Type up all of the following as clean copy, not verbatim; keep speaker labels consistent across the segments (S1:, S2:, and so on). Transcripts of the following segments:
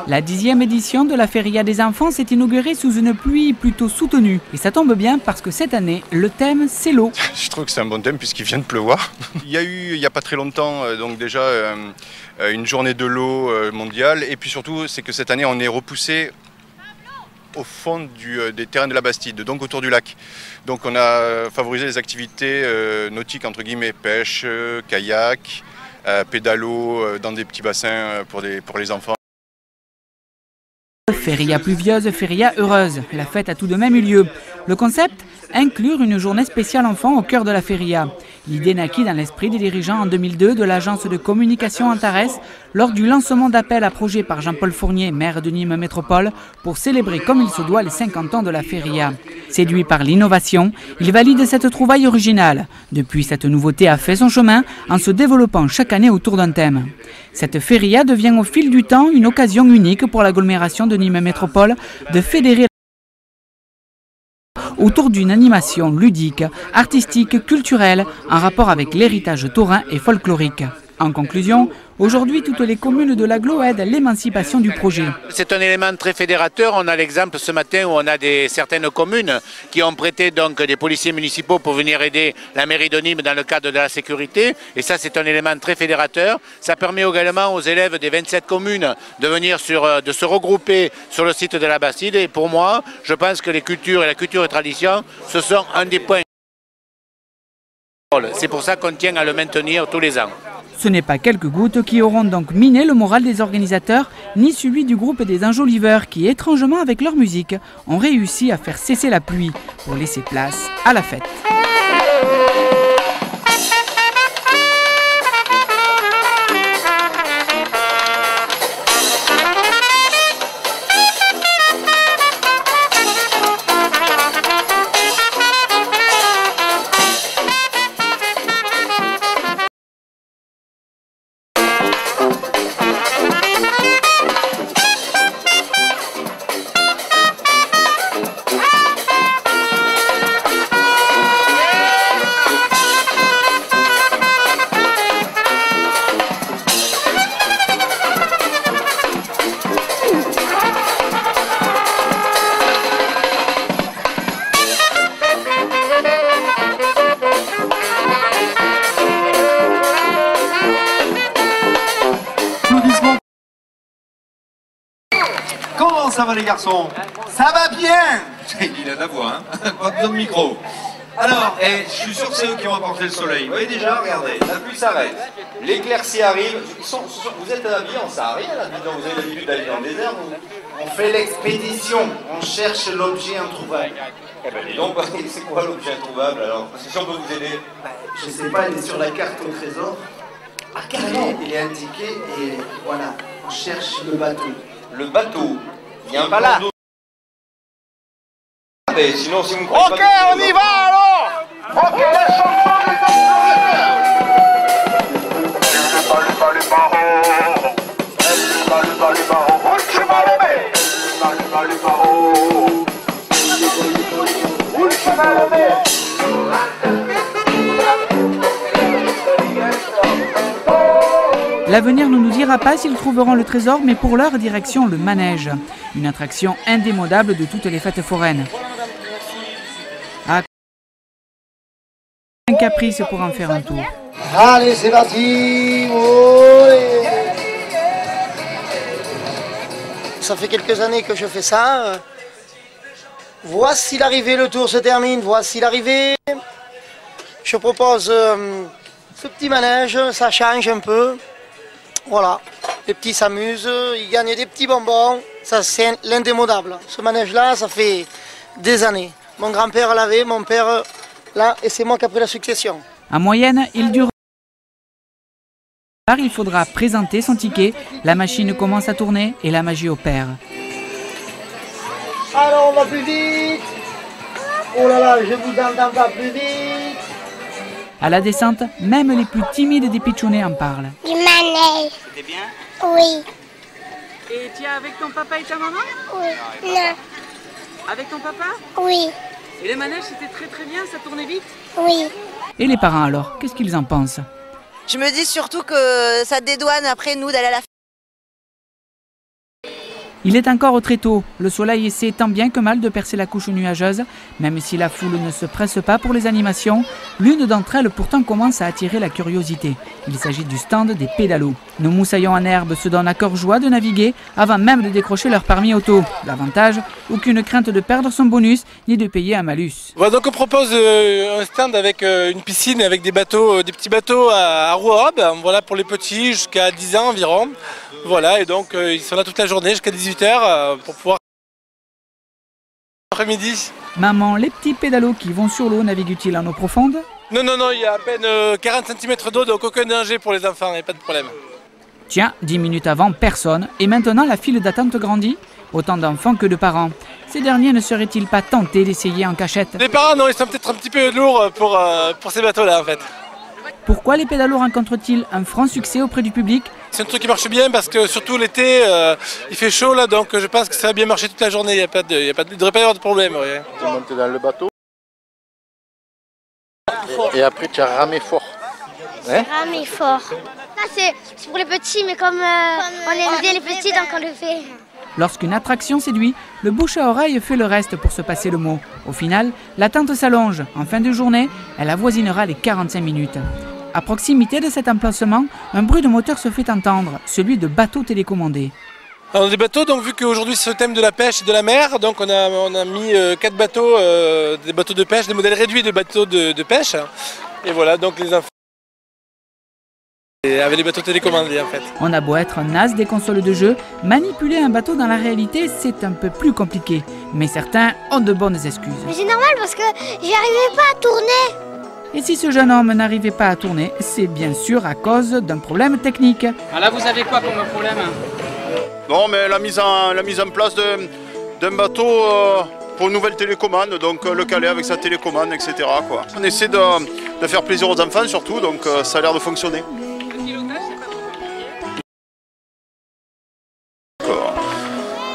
S1: La 10e édition de la Feria des enfants s'est inaugurée sous une pluie plutôt soutenue. Et ça tombe bien parce que cette année, le thème c'est l'eau.
S2: Je trouve que c'est un bon thème puisqu'il vient de pleuvoir. Il y a eu, il n'y a pas très longtemps, donc déjà une journée de l'eau mondiale. Et puis surtout, c'est que cette année, on est repoussé au fond des terrains de la Bastide, donc autour du lac. Donc on a favorisé les activités nautiques, entre guillemets, pêche, kayak, pédalo dans des petits bassins pour les enfants.
S1: Feria pluvieuse, feria heureuse. La fête a tout de même eu lieu. Le concept ? Inclure une journée spéciale enfant au cœur de la feria. L'idée naquit dans l'esprit des dirigeants en 2002 de l'agence de communication Antares lors du lancement d'appel à projet par Jean-Paul Fournier, maire de Nîmes Métropole, pour célébrer comme il se doit les 50 ans de la feria. Séduit par l'innovation, il valide cette trouvaille originale. Depuis, cette nouveauté a fait son chemin en se développant chaque année autour d'un thème. Cette feria devient au fil du temps une occasion unique pour l'agglomération de Nîmes Métropole de fédérer autour d'une animation ludique, artistique, culturelle, en rapport avec l'héritage taurin et folklorique. En conclusion, aujourd'hui, toutes les communes de l'agglo aident à l'émancipation du projet.
S3: C'est un élément très fédérateur. On a l'exemple ce matin où on a certaines communes qui ont prêté donc des policiers municipaux pour venir aider la mairie de Nîmes dans le cadre de la sécurité. Et ça, c'est un élément très fédérateur. Ça permet également aux élèves des 27 communes de venir de se regrouper sur le site de la Bastide. Et pour moi, je pense que les cultures et la culture et tradition, ce sont un des points. C'est pour ça qu'on tient à le maintenir tous les ans.
S1: Ce n'est pas quelques gouttes qui auront donc miné le moral des organisateurs, ni celui du groupe des enjoliveurs qui, étrangement avec leur musique, ont réussi à faire cesser la pluie pour laisser place à la fête.
S4: Comment ça va les garçons? Ça va bien. Il a de la voix, hein. Pas besoin de micro. Alors, je suis sûr que c'est eux qui vont apporter le soleil. Vous voyez déjà, regardez, la pluie s'arrête. L'éclaircie arrive. Vous êtes habillés en saharien, là, dis donc, vous avez l'habitude d'aller dans le désert, vous?
S5: On fait l'expédition, on cherche l'objet introuvable.
S4: Eh ben dis donc, c'est quoi l'objet introuvable alors? Parce que si on peut vous aider.
S5: Je sais pas, il est sur la carte au trésor. Ah carrément, il est indiqué et voilà, on cherche le bateau.
S4: Le bateau, il y a un pas là. Mais sinon, si vous me croyez pas,
S3: on y va alors. Ok, la chanson des explorateurs.
S1: L'avenir ne nous dira pas s'ils trouveront le trésor, mais pour leur direction, le manège. Une attraction indémodable de toutes les fêtes foraines. Ah, un caprice pour en faire un tour.
S6: Allez, c'est parti. Olé. Ça fait quelques années que je fais ça. Voici l'arrivée, le tour se termine. Voici l'arrivée. Je propose ce petit manège, ça change un peu. Voilà, les petits s'amusent, ils gagnent des petits bonbons. Ça, c'est l'indémodable. Ce manège-là, ça fait des années. Mon grand-père l'avait, mon père là, et c'est moi qui ai pris la succession.
S1: En moyenne, il dure. Il faudra présenter son ticket, la machine commence à tourner et la magie opère.
S6: Alors on va plus vite. Oh là là, je vous entends pas plus vite.
S1: À la descente, même les plus timides des pitchounets en parlent.
S7: Du manège.
S3: C'était bien?
S7: Oui.
S1: Et tu es avec ton papa et ta maman?
S7: Oui. Non.
S1: Avec ton papa?
S7: Oui.
S1: Et le manège, c'était très très bien, ça tournait vite?
S7: Oui.
S1: Et les parents alors, qu'est-ce qu'ils en pensent?
S8: Je me dis surtout que ça dédouane après nous d'aller à la.
S1: Il est encore très tôt. Le soleil essaie tant bien que mal de percer la couche nuageuse. Même si la foule ne se presse pas pour les animations, l'une d'entre elles pourtant commence à attirer la curiosité. Il s'agit du stand des pédalos. Nos moussaillons en herbe se donnent à cœur joie de naviguer avant même de décrocher leur permis auto. L'avantage, aucune crainte de perdre son bonus ni de payer un malus.
S9: Voilà, donc on propose un stand avec une piscine avec des bateaux, des petits bateaux à roue Aube, voilà, pour les petits jusqu'à 10 ans environ. Voilà, et donc ils sont là toute la journée jusqu'à 18h pour pouvoir après-midi.
S1: Maman, les petits pédalos qui vont sur l'eau naviguent-ils en eau profonde?
S9: Non, il y a à peine 40 cm d'eau, donc aucun danger pour les enfants, il n'y a pas de problème.
S1: Tiens, 10 minutes avant, personne. Et maintenant, la file d'attente grandit? Autant d'enfants que de parents. Ces derniers ne seraient-ils pas tentés d'essayer en cachette?
S9: Les parents, non, ils sont peut-être un petit peu lourds pour ces bateaux-là, en fait.
S1: Pourquoi les pédalos rencontrent-ils un franc succès auprès du public?
S9: C'est un truc qui marche bien parce que surtout l'été, il fait chaud là, donc je pense que ça va bien marcher toute la journée, il ne devrait pas y avoir de problème. Ouais.
S3: Tu es monté dans le bateau et après tu as ramé fort.
S7: Hein? Ramé fort. Ça c'est pour les petits, mais comme on aime bien les petits, donc on le fait.
S1: Lorsqu'une attraction séduit, le bouche à oreille fait le reste pour se passer le mot. Au final, l'attente s'allonge. En fin de journée, elle avoisinera les 45 minutes. À proximité de cet emplacement, un bruit de moteur se fait entendre, celui de bateaux télécommandés.
S9: Alors des bateaux, donc vu qu'aujourd'hui c'est le thème de la pêche et de la mer, donc on a mis 4 bateaux, des bateaux de pêche, des modèles réduits de bateaux de pêche. Et voilà, donc les enfants avec des bateaux télécommandés en fait.
S1: On a beau être un as des consoles de jeu, manipuler un bateau dans la réalité c'est un peu plus compliqué. Mais certains ont de bonnes excuses.
S7: Mais c'est normal parce que j'y arrivais pas à tourner.
S1: Et si ce jeune homme n'arrivait pas à tourner, c'est bien sûr à cause d'un problème technique.
S10: Ah là, vous avez quoi comme problème?
S2: Non, mais la mise en place d'un bateau pour une nouvelle télécommande, donc le caler avec sa télécommande, etc. quoi. On essaie de faire plaisir aux enfants surtout, donc ça a l'air de fonctionner.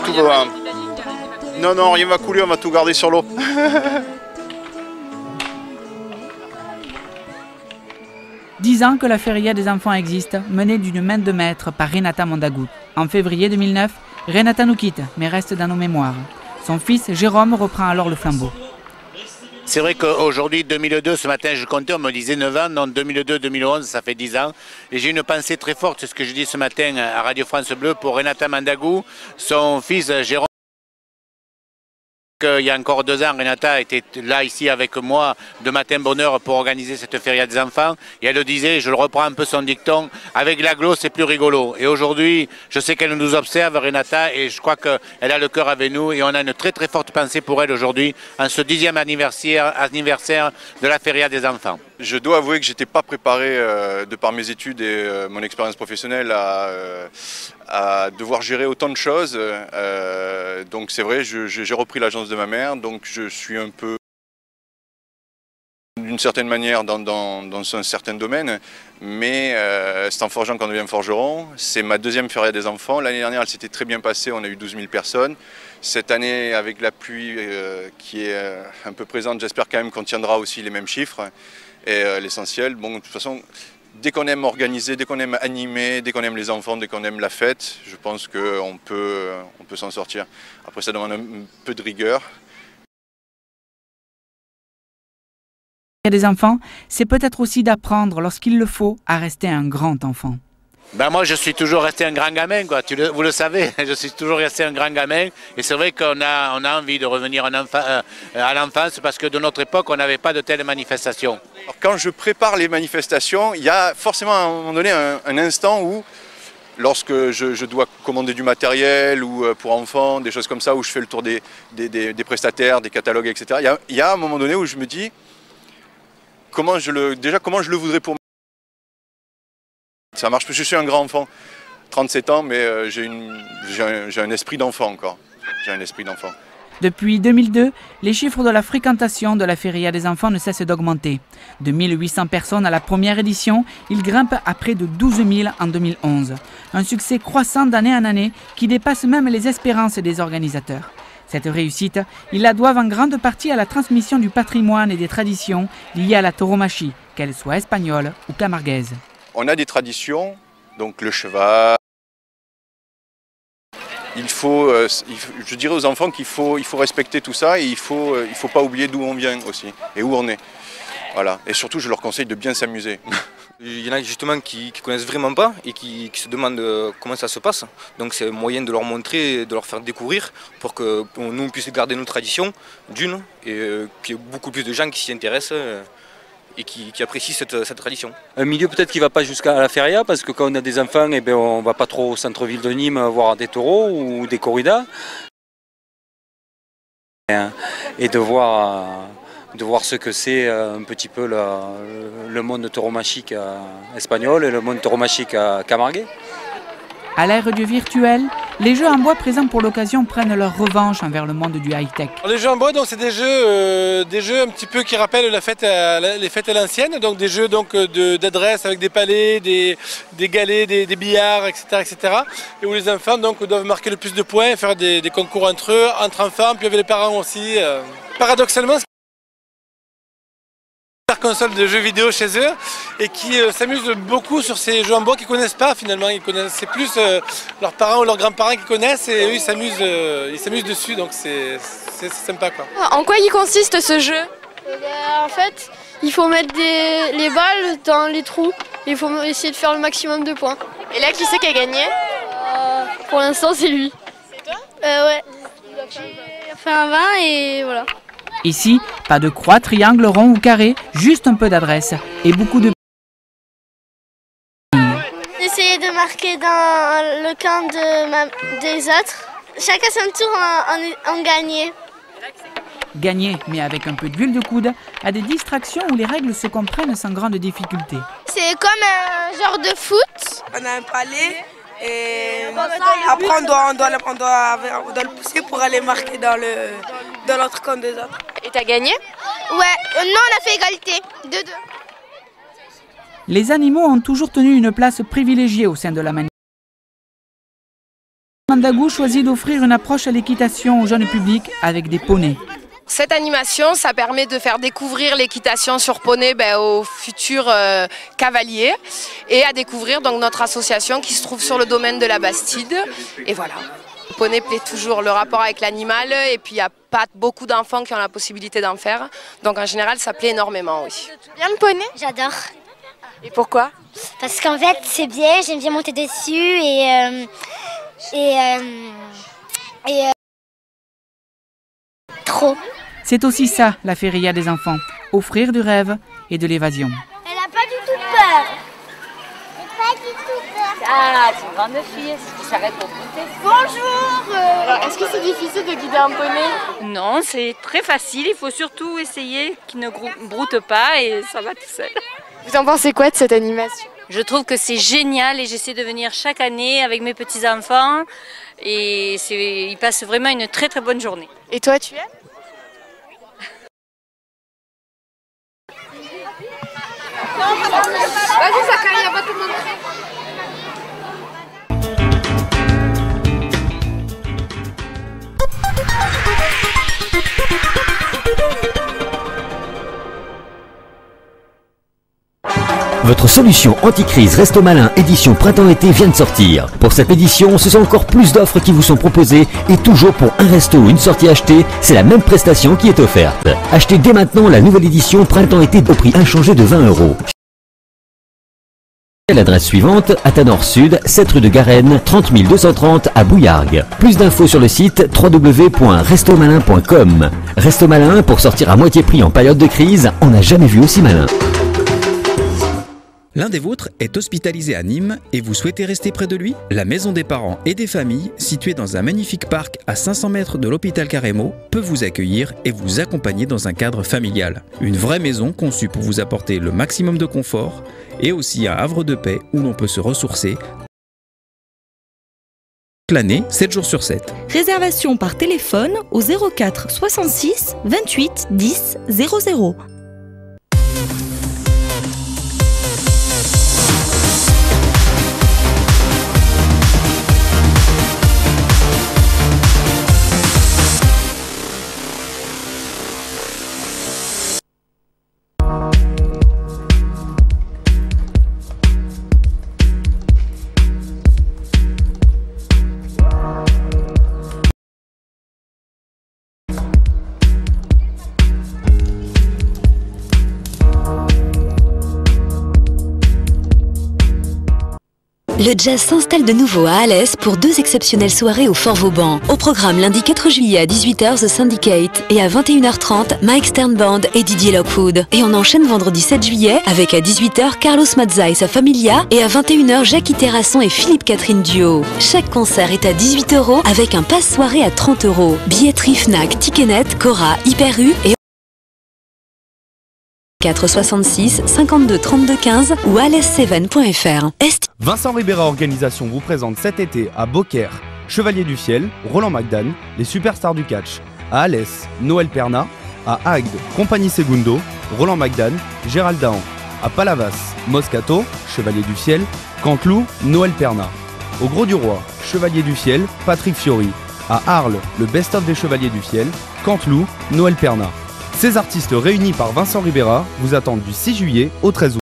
S2: Tout va. Non, rien va couler, on va tout garder sur l'eau.
S1: 10 ans que la feria des enfants existe, menée d'une main de maître par Renata Mondagut. En février 2009, Renata nous quitte, mais reste dans nos mémoires. Son fils Jérôme reprend alors le flambeau.
S3: C'est vrai qu'aujourd'hui, 2002, ce matin je comptais, on me disait 9 ans, non 2002-2011, ça fait 10 ans. Et j'ai une pensée très forte, c'est ce que je dis ce matin à Radio France Bleu pour Renata Mondagut, son fils Jérôme. Il y a encore 2 ans, Renata était là ici avec moi de matin bonne heure pour organiser cette feria des enfants. Et elle le disait, je le reprends un peu son dicton, avec l'agglo c'est plus rigolo. Et aujourd'hui, je sais qu'elle nous observe, Renata, et je crois qu'elle a le cœur avec nous. Et on a une très très forte pensée pour elle aujourd'hui, en ce 10e anniversaire de la feria des enfants.
S2: Je dois avouer que je n'étais pas préparé, de par mes études et mon expérience professionnelle, à devoir gérer autant de choses. Donc c'est vrai, j'ai repris l'agence de ma mère, donc je suis un peu, d'une certaine manière, dans un certain domaine. Mais c'est en forgeant qu'on devient forgeron. C'est ma 2e feria des enfants. L'année dernière, elle s'était très bien passée, on a eu 12 000 personnes. Cette année, avec la pluie qui est un peu présente, j'espère quand même qu'on tiendra aussi les mêmes chiffres. Et l'essentiel, bon, de toute façon, dès qu'on aime organiser, dès qu'on aime animer, dès qu'on aime les enfants, dès qu'on aime la fête, je pense qu'on peut s'en sortir. Après, ça demande un peu de rigueur.
S1: Des enfants, c'est peut-être aussi d'apprendre, lorsqu'il le faut, à rester un grand enfant.
S3: Ben moi je suis toujours resté un grand gamin, quoi. Vous le savez, je suis toujours resté un grand gamin et c'est vrai qu'on a envie de revenir à l'enfance parce que de notre époque on n'avait pas de telles manifestations.
S2: Alors, quand je prépare les manifestations, il y a forcément à un moment donné un instant où, lorsque je dois commander du matériel ou pour enfants, des choses comme ça, où je fais le tour des prestataires, des catalogues, etc. Il y a un moment donné où je me dis comment je le voudrais pour moi. Ça marche, je suis un grand enfant, 37 ans, mais j'ai un esprit d'enfant encore. J'ai un esprit d'enfant.
S1: Depuis 2002, les chiffres de la fréquentation de la feria des enfants ne cessent d'augmenter. De 1800 personnes à la première édition, ils grimpent à près de 12 000 en 2011. Un succès croissant d'année en année qui dépasse même les espérances des organisateurs. Cette réussite, ils la doivent en grande partie à la transmission du patrimoine et des traditions liées à la tauromachie, qu'elle soit espagnole ou camarguaise.
S2: On a des traditions, donc le cheval. Je dirais aux enfants qu'il faut respecter tout ça et il ne faut pas oublier d'où on vient aussi et où on est. Voilà. Et surtout, je leur conseille de bien s'amuser.
S11: Il y en a justement qui ne connaissent vraiment pas et qui se demandent comment ça se passe. Donc c'est un moyen de leur montrer, de leur faire découvrir pour que nous puissions garder nos traditions d'une et qu'il y ait beaucoup plus de gens qui s'y intéressent et qui apprécient cette tradition.
S12: Un milieu peut-être qui ne va pas jusqu'à la feria parce que quand on a des enfants, eh bien, on ne va pas trop au centre-ville de Nîmes voir des taureaux ou des corridas. Et de voir ce que c'est un petit peu le monde tauromachique espagnol et le monde tauromachique camarguais.
S1: À l'ère du virtuel, les jeux en bois présents pour l'occasion prennent leur revanche envers le monde du high-tech.
S9: Les jeux en bois, c'est des jeux un petit peu qui rappellent les fêtes à l'ancienne, donc des jeux d'adresse avec des palets, des galets, des billards, etc., et où les enfants doivent marquer le plus de points, faire des concours entre eux, entre enfants, puis avec les parents aussi. Paradoxalement, console de jeux vidéo chez eux et qui s'amusent beaucoup sur ces jeux en bois qu'ils ne connaissent pas finalement. C'est plus leurs parents ou leurs grands-parents qui connaissent et eux ils s'amusent dessus, donc c'est sympa quoi.
S13: En quoi il consiste ce jeu? En fait, il faut mettre les balles dans les trous et il faut essayer de faire le maximum de points.
S14: Et là, qui c'est qui a gagné?
S13: Pour l'instant, c'est lui.
S14: C'est toi?
S13: Ouais. J'ai fait un 20 et voilà.
S1: Ici, pas de croix, triangle, rond ou carré, juste un peu d'adresse et beaucoup de...
S7: Essayer de marquer dans le camp des autres. Chacun son tour en gagner.
S1: Gagner, mais avec un peu d'huile de coude, à des distractions où les règles se comprennent sans grande difficulté.
S7: C'est comme un genre de foot.
S15: On a un palais et après on doit le pousser pour aller marquer dans l'autre camp des autres.
S14: Et t'as gagné?
S7: Ouais, non, on a fait égalité, 2-2.
S1: Les animaux ont toujours tenu une place privilégiée au sein de la manif. Mandagou choisit d'offrir une approche à l'équitation au jeune public avec des poneys.
S14: Cette animation, ça permet de faire découvrir l'équitation sur poney aux futurs cavaliers et à découvrir donc notre association qui se trouve sur le domaine de la Bastide. Et voilà. Le poney plaît toujours, le rapport avec l'animal, et puis il n'y a pas beaucoup d'enfants qui ont la possibilité d'en faire. Donc en général, ça plaît énormément, oui.
S7: Bien le poney? J'adore.
S14: Et pourquoi?
S7: Parce qu'en fait, c'est bien, j'aime bien monter dessus trop.
S1: C'est aussi ça, la feria des enfants, offrir du rêve et de l'évasion.
S7: Elle n'a pas du tout peur. Pas du tout peur.
S16: Ah, c'est une grande fille qui s'arrête pour goûter.
S14: Bonjour. Est-ce que c'est difficile de guider un poney?
S16: Non, c'est très facile. Il faut surtout essayer qu'il ne broute pas et ça va tout seul.
S14: Vous en pensez quoi de cette animation?
S16: Je trouve que c'est génial et j'essaie de venir chaque année avec mes petits-enfants. Et ils passent vraiment une très très bonne journée.
S14: Et toi, tu aimes? Vas-y, Sakari, il n'y a pas tout le monde.
S17: Votre solution anti-crise Resto Malin édition printemps-été vient de sortir. Pour cette édition, ce sont encore plus d'offres qui vous sont proposées et toujours pour un resto ou une sortie achetée, c'est la même prestation qui est offerte. Achetez dès maintenant la nouvelle édition printemps-été au prix inchangé de 20 €. L'adresse suivante, Athanor Sud, 7 rue de Garenne, 30 230 à Bouillargues. Plus d'infos sur le site www.restomalin.com. Resto Malin, pour sortir à moitié prix en période de crise, on n'a jamais vu aussi malin.
S18: L'un des vôtres est hospitalisé à Nîmes et vous souhaitez rester près de lui? La Maison des Parents et des Familles, située dans un magnifique parc à 500 mètres de l'hôpital Carremo, peut vous accueillir et vous accompagner dans un cadre familial. Une vraie maison conçue pour vous apporter le maximum de confort et aussi un havre de paix où l'on peut se ressourcer l'année, 7 jours sur 7.
S19: Réservation par téléphone au 04 66 28 10 00.
S20: Le jazz s'installe de nouveau à Alès pour 2 exceptionnelles soirées au Fort Vauban. Au programme lundi 4 juillet à 18h The Syndicate et à 21h30 Mike Stern Band et Didier Lockwood. Et on enchaîne vendredi 7 juillet avec à 18h Carlos Mazza et sa Familia et à 21h Jackie Terrasson et Philippe Catherine Duo. Chaque concert est à 18 € avec un passe soirée à 30 €. Billetterie Fnac, Ticketnet, Cora, Hyper U et 466 52 32 15 ou alès7.fr.
S21: Vincent Ribera Organisation vous présente cet été à Beaucaire, Chevalier du Fiel, Roland McDan, les superstars du catch, à Alès, Noël Perna, à Agde, Compagnie Segundo, Roland McDan, Gérald Dahan, à Palavas, Moscato, Chevalier du Fiel, Canteloup, Noël Perna, au Gros du Roi, Chevalier du Fiel, Patrick Fiori, à Arles, le best-of des Chevaliers du Fiel, Canteloup, Noël Perna. Ces artistes réunis par Vincent Ribera vous attendent du 6 juillet au 13 août.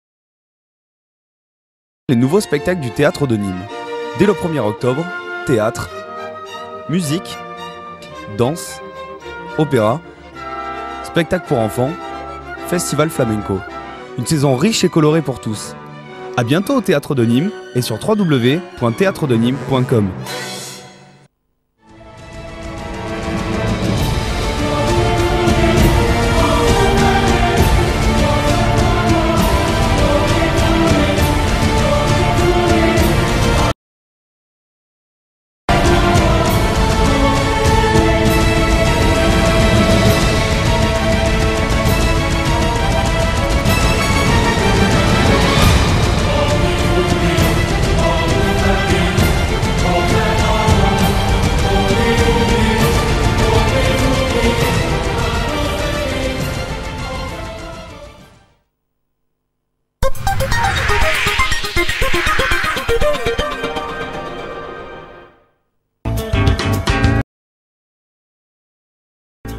S21: Les nouveaux spectacles du théâtre de Nîmes. Dès le 1er octobre, théâtre, musique, danse, opéra, spectacle pour enfants, festival flamenco. Une saison riche et colorée pour tous. A bientôt au théâtre de Nîmes et sur www.theatredenimes.com.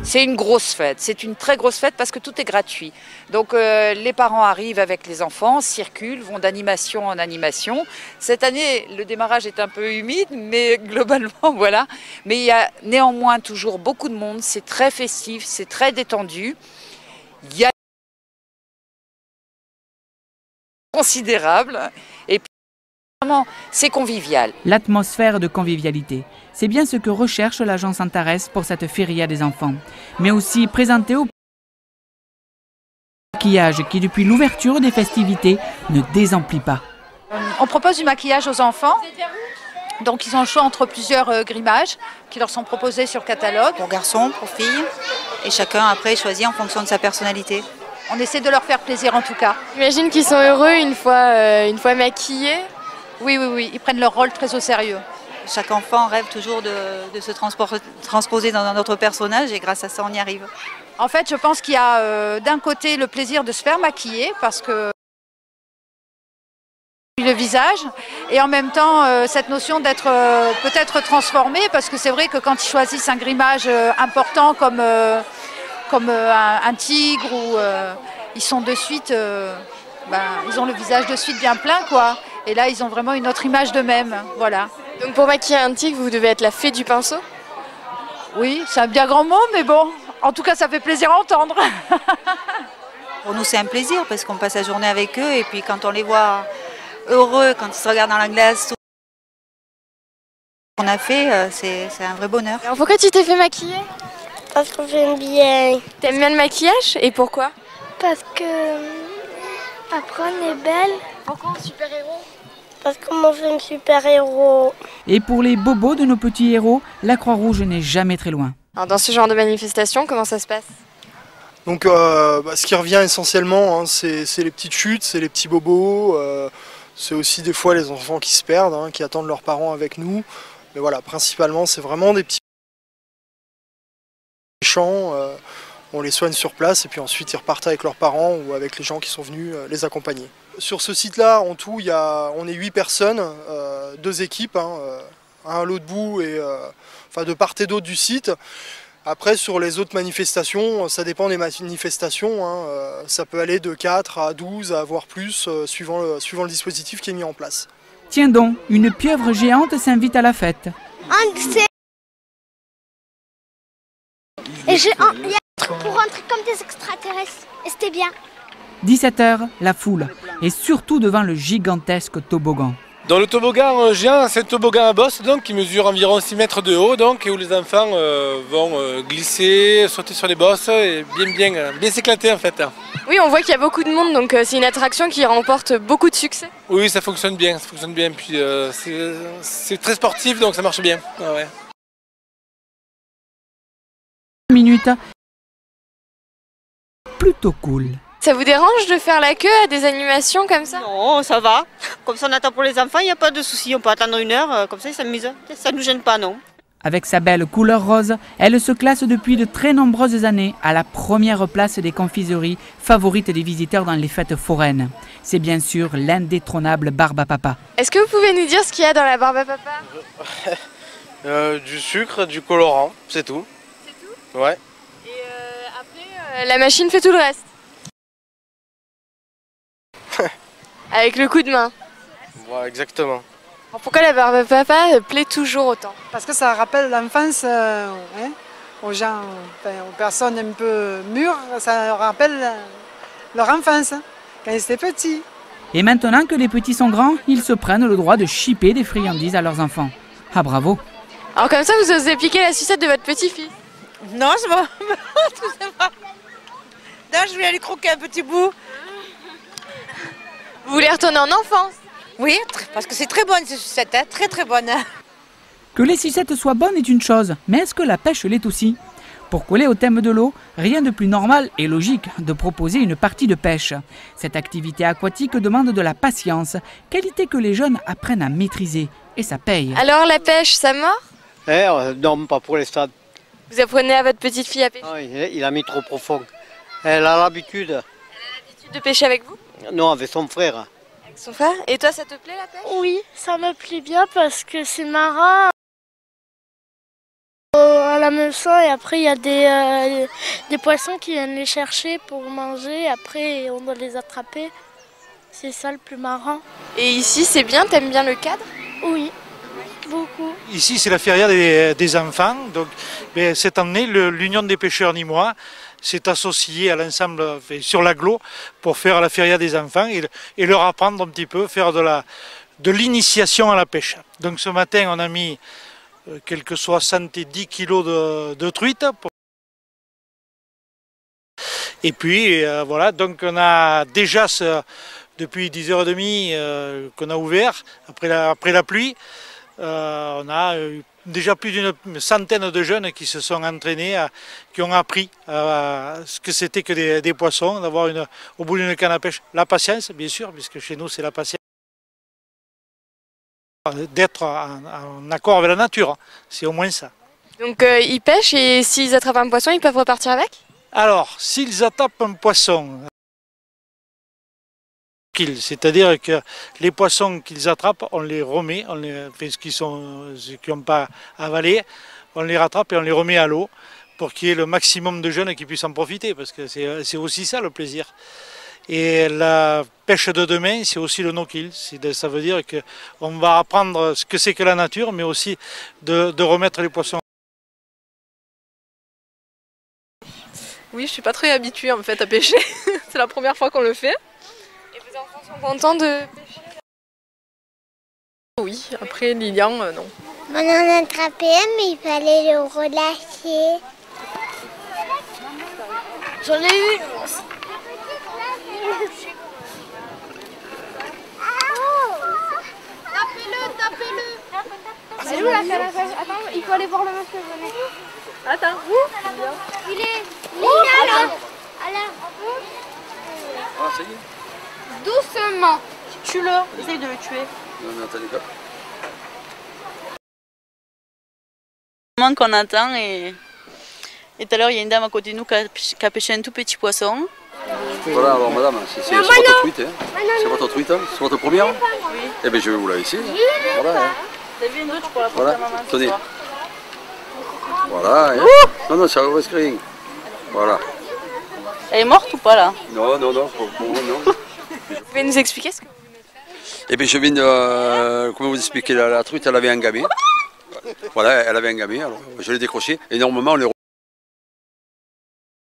S22: C'est une grosse fête, c'est une très grosse fête parce que tout est gratuit. Donc les parents arrivent avec les enfants, circulent, vont d'animation en animation. Cette année, le démarrage est un peu humide, mais globalement, voilà. Mais il y a néanmoins toujours beaucoup de monde, c'est très festif, c'est très détendu. Il y a considérable et puis vraiment, c'est convivial.
S1: L'atmosphère de convivialité, c'est bien ce que recherche l'agence Antares pour cette feria des enfants, mais aussi présenté au maquillage qui depuis l'ouverture des festivités ne désemplit pas.
S22: On propose du maquillage aux enfants, donc ils ont le choix entre plusieurs grimages qui leur sont proposés sur catalogue.
S8: Pour garçons, pour filles, et chacun après choisit en fonction de sa personnalité.
S22: On essaie de leur faire plaisir en tout cas.
S13: J'imagine qu'ils sont heureux une fois maquillés.
S22: Oui, ils prennent leur rôle très au sérieux.
S8: Chaque enfant rêve toujours de se transposer dans un autre personnage et grâce à ça on y arrive.
S22: En fait, je pense qu'il y a d'un côté le plaisir de se faire maquiller parce que le visage et en même temps cette notion d'être peut-être transformé parce que c'est vrai que quand ils choisissent un grimage important comme un tigre ou ils sont de suite, ils ont le visage de suite bien plein quoi. Et là, ils ont vraiment une autre image d'eux-mêmes, voilà.
S13: Donc pour maquiller un tigre, vous devez être la fée du pinceau?
S22: Oui, c'est un bien grand mot, mais bon, en tout cas, ça fait plaisir à entendre.
S8: Pour nous, c'est un plaisir parce qu'on passe la journée avec eux et puis quand on les voit heureux, quand ils se regardent dans la glace, tout ce qu'on a fait, c'est un vrai bonheur.
S13: Alors pourquoi tu t'es fait maquiller?
S7: Parce que j'aime bien.
S13: T'aimes bien le maquillage et pourquoi?
S7: Parce que après on est belle.
S13: Pourquoi un super-héros?
S7: Parce qu'on fait un super-héros.
S1: Et pour les bobos de nos petits héros, la Croix-Rouge n'est jamais très loin.
S13: Alors dans ce genre de manifestation, comment ça se passe?
S23: Donc ce qui revient essentiellement, hein, c'est les petites chutes, c'est les petits bobos, c'est aussi des fois les enfants qui se perdent, hein, qui attendent leurs parents avec nous. Mais voilà, principalement c'est vraiment des petits méchants, on les soigne sur place et puis ensuite ils repartent avec leurs parents ou avec les gens qui sont venus les accompagner. Sur ce site-là, en tout, on est 8 personnes, 2 équipes, hein, un à l'autre bout et de part et d'autre du site. Après, sur les autres manifestations, ça dépend des manifestations, hein, ça peut aller de 4 à 12, à voire plus, suivant le dispositif qui est mis en place.
S1: Tiens donc, une pieuvre géante s'invite à la fête.
S7: Et il y a un truc pour rentrer comme des extraterrestres, et c'était bien.
S1: 17h, la foule, et surtout devant le gigantesque toboggan.
S9: Dans le toboggan géant, c'est un toboggan à bosse donc, qui mesure environ 6 mètres de haut donc, et où les enfants vont glisser, sauter sur les bosses et bien s'éclater en fait.
S13: Oui, on voit qu'il y a beaucoup de monde, donc c'est une attraction qui remporte beaucoup de succès.
S9: Oui, ça fonctionne bien. Puis c'est très sportif, donc ça marche bien. Ah ouais.
S1: Minute. Plutôt cool.
S13: Ça vous dérange de faire la queue à des animations comme ça?
S4: Non, ça va. Comme ça on attend pour les enfants, il n'y a pas de souci. On peut attendre 1 heure, comme ça ils s'amusent. Ça ne nous gêne pas, non.
S1: Avec sa belle couleur rose, elle se classe depuis de très nombreuses années à la première place des confiseries favorites des visiteurs dans les fêtes foraines. C'est bien sûr l'indétrônable barbe à papa.
S13: Est-ce que vous pouvez nous dire ce qu'il y a dans la barbe à papa?
S5: Du sucre, du colorant, c'est tout.
S13: C'est tout?
S5: Ouais.
S13: Et après, la machine fait tout le reste? Avec le coup de main?
S5: Ouais, exactement.
S13: Alors pourquoi la barbe à papa plaît toujours autant?
S6: Parce que ça rappelle l'enfance aux gens, aux personnes un peu mûres, ça leur rappelle leur enfance, quand ils étaient petits.
S1: Et maintenant que les petits sont grands, ils se prennent le droit de chipper des friandises à leurs enfants. Ah bravo!
S13: Alors comme ça, vous osez piquer la sucette de votre petit-fils?
S4: Non, je m'en... Non, je vais aller croquer un petit bout.
S13: Vous voulez retourner en enfance?
S4: Oui, parce que c'est très bonne ces sucettes, hein, très bonne.
S1: Que les sucettes soient bonnes est une chose, mais est-ce que la pêche l'est aussi? Pour coller au thème de l'eau, rien de plus normal et logique de proposer une partie de pêche. Cette activité aquatique demande de la patience, qualité que les jeunes apprennent à maîtriser, et ça paye.
S13: Alors la pêche, ça mord?
S5: Non, pas pour l'instant.
S13: Vous apprenez à votre petite fille à pêcher?
S5: Ah, il a mis trop profond. Elle a l'habitude.
S13: Elle a l'habitude de pêcher avec vous?
S5: Non, avec son frère.
S13: Avec son frère? Et toi, ça te plaît la pêche?
S7: Oui, ça me plaît bien parce que c'est marin. À la Meusson et après il y a des poissons qui viennent les chercher pour manger. Après on doit les attraper. C'est ça le plus marrant.
S13: Et ici c'est bien, t'aimes bien le cadre?
S7: Oui, beaucoup.
S24: Ici c'est la feria des enfants. Donc, cette année l'Union des pêcheurs nîmois s'est associée à l'ensemble sur l'agglo pour faire la feria des enfants et leur apprendre un petit peu, faire de l'initiation à la pêche. Donc ce matin on a mis quelques 70 kilos de truites. Et puis voilà, donc on a déjà depuis 10h30 qu'on a ouvert, après la pluie, on a déjà plus d'une centaine de jeunes qui se sont entraînés, qui ont appris ce que c'était que des poissons, d'avoir au bout d'une canne à pêche la patience, bien sûr, puisque chez nous c'est la patience. D'être en accord avec la nature, c'est au moins ça.
S13: Donc ils pêchent et s'ils attrapent un poisson, ils peuvent repartir avec? Alors,
S24: s'ils attrapent un poisson, c'est-à-dire que les poissons qu'ils attrapent, on les remet, ceux qui n'ont pas avalé, on les rattrape et on les remet à l'eau pour qu'il y ait le maximum de jeunes qui puissent en profiter, parce que c'est aussi ça le plaisir. Et la pêche de demain, c'est aussi le no-kill. Ça veut dire qu'on va apprendre ce que c'est que la nature, mais aussi de remettre les poissons.
S14: Oui, je suis pas très habituée en fait à pêcher. C'est la première fois qu'on le fait.
S13: Et vos enfants sont contents de pêcher?
S14: Oui, après Lilian, non.
S7: On en a attrapé un, mais il fallait le relâcher. J'en ai eu. Tapez-le. C'est où la canne à pêche? Attends, il faut aller voir le monsieur.
S14: Attends.
S7: Il est là.
S25: Ah, ça y est.
S7: Doucement.
S4: Tue-le, essaye de le tuer.
S25: Non, mais attendez pas.
S4: Qu'on attend et tout à l'heure il y a une dame à côté de nous qui a pêché un tout petit poisson.
S25: Voilà, alors madame, c'est votre truite, hein. C'est votre truite, hein. C'est votre première? Oui. Eh bien je vais vous la laisser. Voilà.
S4: T'as vu une autre pour la porter
S25: voilà.
S4: à maman?
S25: Tenez. Voilà. Hein. Non, ça ne risque rien. Voilà.
S4: Elle est morte ou pas là?
S25: Non, non.
S13: Vous pouvez nous expliquer ce que vous voulez faire?
S25: Eh bien je viens de... comment vous expliquer, la truite elle avait un gamet. Voilà, elle avait un gamet, alors je l'ai décroché et normalement on les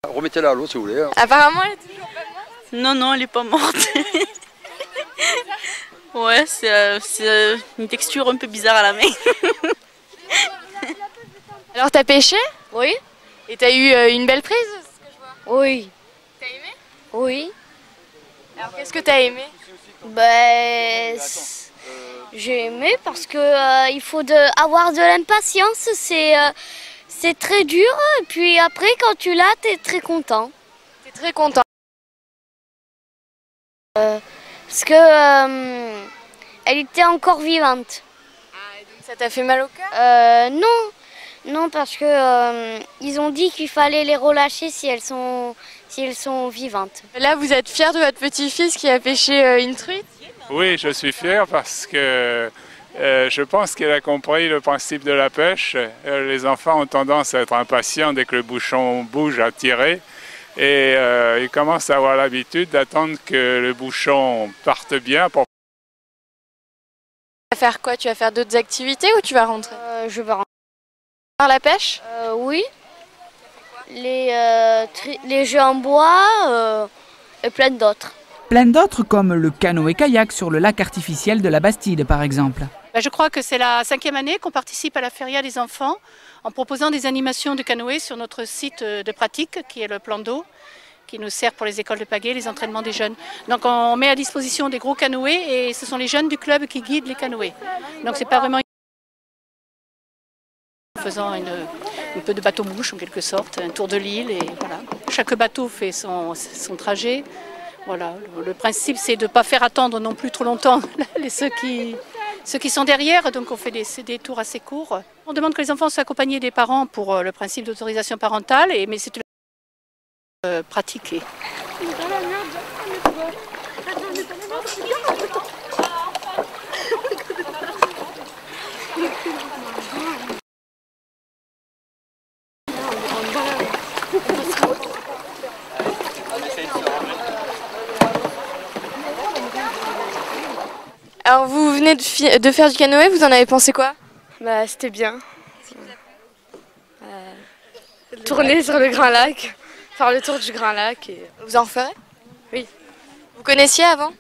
S25: remettez-la à l'eau si vous voulez.
S13: Apparemment elle est toujours pas morte.
S4: Non, elle n'est pas morte.
S2: Ouais, c'est une texture un peu bizarre à la main.
S13: Alors t'as pêché?
S3: Oui.
S13: Et t'as eu une belle prise?
S3: Oui.
S13: T'as aimé?
S3: Oui.
S13: Alors qu'est-ce que t'as aimé?
S3: Ben, j'ai aimé parce que il faut avoir de l'impatience, c'est très dur, et puis après quand tu l'as, t'es très content.
S13: T'es très content.
S3: Parce que elle était encore vivante.
S13: Ah, donc ça t'a fait mal au cœur?
S3: Non, parce que ils ont dit qu'il fallait les relâcher si elles sont vivantes.
S13: Là, vous êtes fier de votre petit-fils qui a pêché une truite?
S10: Oui, je suis fier parce que je pense qu'il a compris le principe de la pêche. Les enfants ont tendance à être impatients dès que le bouchon bouge à tirer. Et ils commencent à avoir l'habitude d'attendre que le bouchon parte bien.
S13: Tu vas faire quoi? Tu vas faire d'autres activités ou tu vas rentrer?
S3: Je vais rentrer.
S13: Par la pêche?
S3: Oui. Les jeux en bois et plein d'autres.
S1: Plein d'autres comme le canoë-kayak sur le lac artificiel de la Bastide par exemple.
S11: Je crois que c'est la 5e année qu'on participe à la Feria des enfants en proposant des animations de canoë sur notre site de pratique qui est le plan d'eau qui nous sert pour les écoles de pagaie, les entraînements des jeunes. Donc on met à disposition des gros canoës et ce sont les jeunes du club qui guident les canoës. Donc c'est pas vraiment en faisant un peu de bateau-mouche en quelque sorte, un tour de l'île et voilà. Chaque bateau fait son trajet. Voilà. Le principe c'est de ne pas faire attendre non plus trop longtemps ceux qui sont derrière, donc on fait des tours assez courts. On demande que les enfants soient accompagnés des parents pour le principe d'autorisation parentale, mais c'est pratiqué.
S13: Alors vous venez de faire du canoë, vous en avez pensé quoi?
S3: Bah c'était bien. Tourner sur le Grand Lac, faire le tour du Grand Lac. Et...
S13: Vous en ferez?
S3: Oui.
S13: Vous connaissiez avant?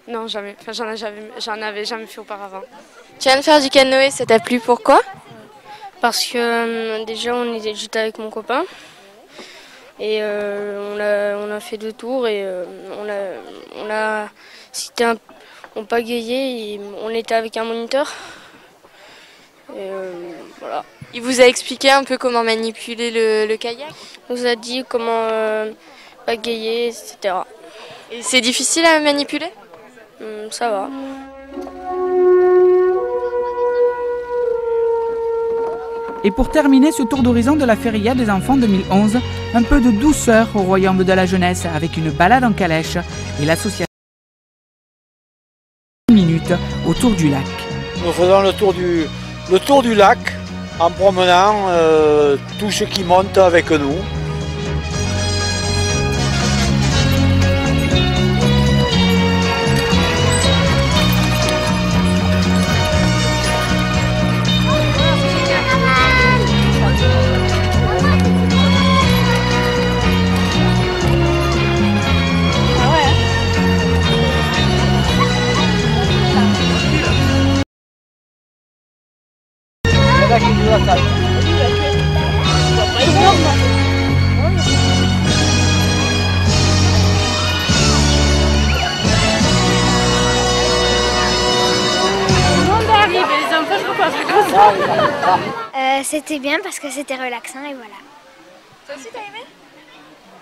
S3: Non, jamais. Enfin, j'en avais jamais fait auparavant.
S13: Tu viens de faire du canoë, ça t'a plu, pourquoi?
S3: Parce que déjà j'étais avec mon copain et on a fait 2 tours et on pagayait et on était avec un moniteur. Et voilà.
S13: Il vous a expliqué un peu comment manipuler le kayak?
S3: Il nous a dit comment pagayer, etc.
S13: Et c'est difficile à manipuler?
S3: Ça va.
S1: Et pour terminer ce tour d'horizon de la Feria des enfants 2011, un peu de douceur au royaume de la jeunesse avec une balade en calèche et l'association minutes autour du lac.
S12: Nous faisons le tour du lac en promenant tous ceux qui montent avec nous.
S26: C'était bien parce que c'était relaxant et voilà.
S27: Toi aussi t'as aimé?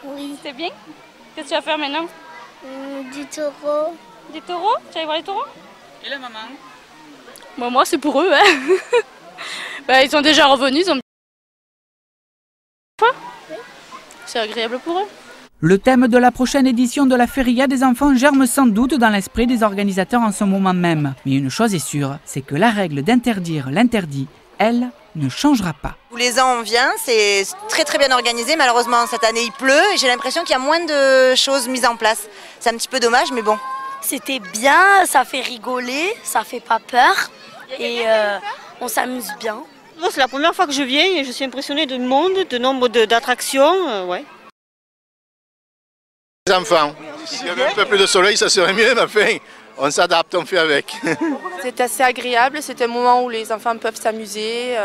S26: Oui.
S27: C'était bien? Qu'est-ce que tu vas faire maintenant?
S26: Du taureau.
S27: Des taureaux? Tu vas aller voir les taureaux?
S26: Et la maman?
S27: Moi c'est pour eux. Hein. Ils sont déjà revenus, ils ont... Oui. C'est agréable pour eux.
S1: Le thème de la prochaine édition de la Feria des enfants germe sans doute dans l'esprit des organisateurs en ce moment même. Mais une chose est sûre, c'est que la règle d'interdire l'interdit, elle, ne changera pas.
S28: Tous les ans on vient, c'est très bien organisé. Malheureusement cette année il pleut et j'ai l'impression qu'il y a moins de choses mises en place. C'est un petit peu dommage mais bon.
S3: C'était bien, ça fait rigoler, ça fait pas peur et on s'amuse bien.
S4: C'est la première fois que je viens et je suis impressionnée du monde, de nombre d'attractions. Ouais.
S29: Les enfants, s'il y avait un peu plus de soleil ça serait mieux mais enfin
S5: On s'adapte, on fait avec.
S14: C'est assez agréable, c'est un moment où les enfants peuvent s'amuser,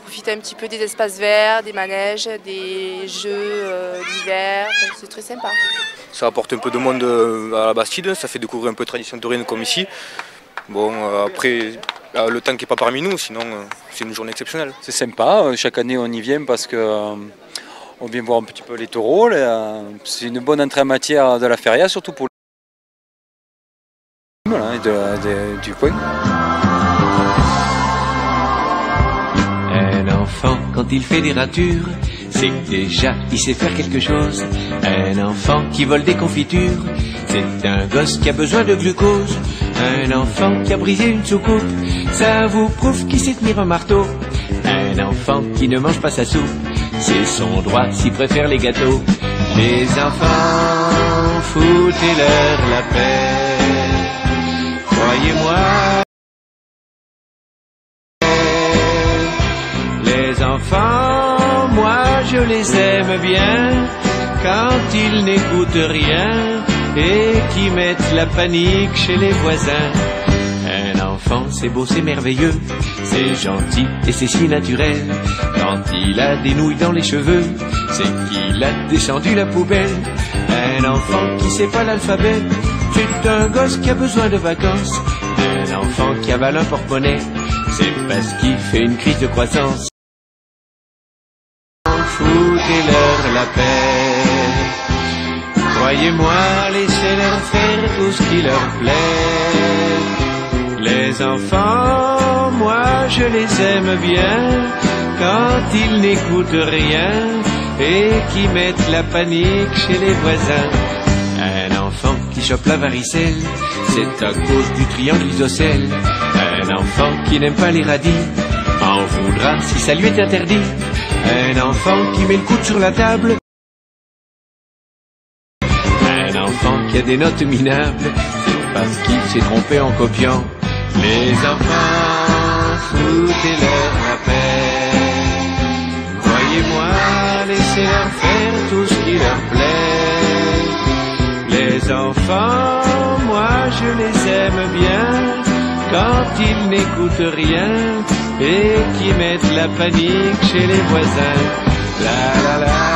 S14: profiter un petit peu des espaces verts, des manèges, des jeux d'hiver, c'est très sympa.
S15: Ça apporte un peu de monde à la Bastide, ça fait découvrir un peu de tradition taurine comme ici. Bon, après, le temps qui n'est pas parmi nous, sinon c'est une journée exceptionnelle.
S16: C'est sympa, chaque année on y vient parce que on vient voir un petit peu les taureaux. C'est une bonne entrée en matière de la feria, surtout pour du coin.
S17: Un enfant, quand il fait des ratures, c'est que déjà il sait faire quelque chose. Un enfant qui vole des confitures, c'est un gosse qui a besoin de glucose. Un enfant qui a brisé une soucoupe, ça vous prouve qu'il sait tenir un marteau. Un enfant qui ne mange pas sa soupe, c'est son droit s'il préfère les gâteaux. Les enfants, foutez-leur la paix, croyez-moi. Les enfants, moi je les aime bien, quand ils n'écoutent rien et qui mettent la panique chez les voisins. Un enfant, c'est beau, c'est merveilleux, c'est gentil et c'est si naturel. Quand il a des nouilles dans les cheveux, c'est qu'il a descendu la poubelle. Un enfant qui sait pas l'alphabet, c'est un gosse qui a besoin de vacances. Un enfant qui avale un porte-monnaie, c'est parce qu'il fait une crise de croissance. Foutez-leur la paix, croyez-moi, laissez-leur faire tout ce qui leur plaît. Les enfants, moi je les aime bien, quand ils n'écoutent rien et qui mettent la panique chez les voisins. Un enfant qui chope la varicelle, c'est à cause du triangle isocèle. Un enfant qui n'aime pas les radis, en voudra si ça lui est interdit. Un enfant qui met le coude sur la table, un enfant qui a des notes minables, c'est parce qu'il s'est trompé en copiant. Les enfants, foutez-leur la paix, croyez-moi, laissez-leur faire tout ce qui leur plaît. Les enfants, moi je les aime bien, quand ils n'écoutent rien et qui mettent la panique chez les voisins. La la la.